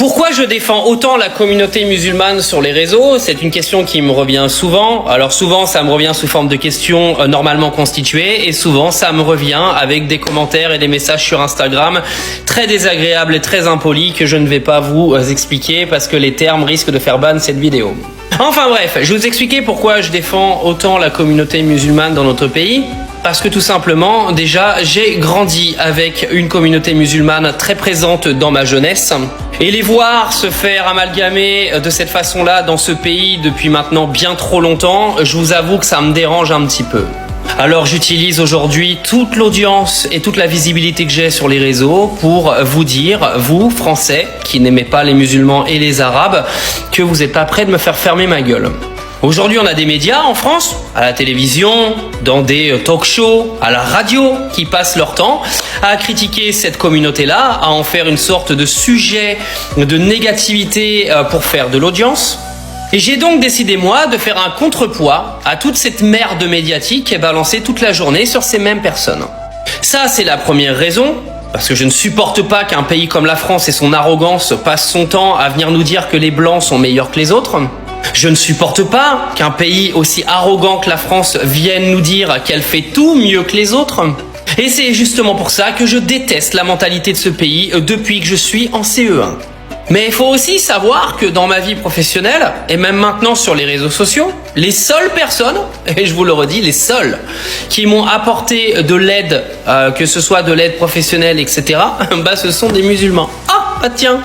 Pourquoi je défends autant la communauté musulmane sur les réseaux? C'est une question qui me revient souvent. Alors souvent, ça me revient sous forme de questions normalement constituées et souvent, ça me revient avec des commentaires et des messages sur Instagram très désagréables et très impolis que je ne vais pas vous expliquer parce que les termes risquent de faire ban cette vidéo. Enfin bref, je vais vous expliquer pourquoi je défends autant la communauté musulmane dans notre pays. Parce que tout simplement, déjà, j'ai grandi avec une communauté musulmane très présente dans ma jeunesse. Et les voir se faire amalgamer de cette façon-là dans ce pays depuis maintenant bien trop longtemps, je vous avoue que ça me dérange un petit peu. Alors j'utilise aujourd'hui toute l'audience et toute la visibilité que j'ai sur les réseaux pour vous dire, vous, Français, qui n'aimez pas les musulmans et les Arabes, que vous n'êtes pas prêts de me faire fermer ma gueule. Aujourd'hui, on a des médias en France, à la télévision, dans des talk-shows, à la radio, qui passent leur temps à critiquer cette communauté-là, à en faire une sorte de sujet de négativité pour faire de l'audience. Et j'ai donc décidé, moi, de faire un contrepoids à toute cette merde médiatique qui est balancée toute la journée sur ces mêmes personnes. Ça, c'est la première raison. Parce que je ne supporte pas qu'un pays comme la France et son arrogance passe son temps à venir nous dire que les Blancs sont meilleurs que les autres. Je ne supporte pas qu'un pays aussi arrogant que la France vienne nous dire qu'elle fait tout mieux que les autres. Et c'est justement pour ça que je déteste la mentalité de ce pays depuis que je suis en CE1. Mais il faut aussi savoir que dans ma vie professionnelle, et même maintenant sur les réseaux sociaux, les seules personnes, et je vous le redis, les seules, qui m'ont apporté de l'aide, que ce soit de l'aide professionnelle, etc., bah ce sont des musulmans. Ah, bah tiens.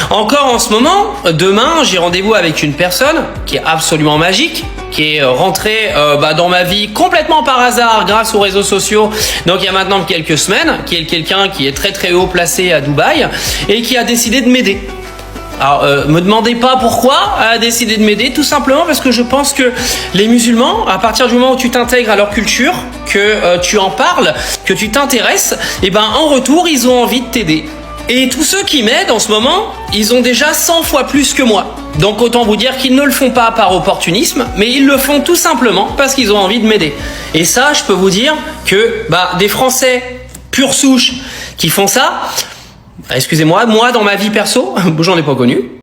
Encore en ce moment, demain, j'ai rendez-vous avec une personne qui est absolument magique, qui est rentrée dans ma vie complètement par hasard grâce aux réseaux sociaux, donc il y a maintenant quelques semaines, qui est quelqu'un qui est très très haut placé à Dubaï et qui a décidé de m'aider. Alors, me demandez pas pourquoi elle a décidé de m'aider, tout simplement parce que je pense que les musulmans, à partir du moment où tu t'intègres à leur culture, que tu en parles, que tu t'intéresses, et ben en retour, ils ont envie de t'aider. Et tous ceux qui m'aident en ce moment, ils ont déjà 100 fois plus que moi. Donc autant vous dire qu'ils ne le font pas par opportunisme, mais ils le font tout simplement parce qu'ils ont envie de m'aider. Et ça, je peux vous dire que des Français pure souche qui font ça, excusez-moi, moi dans ma vie perso, j'en ai pas connu.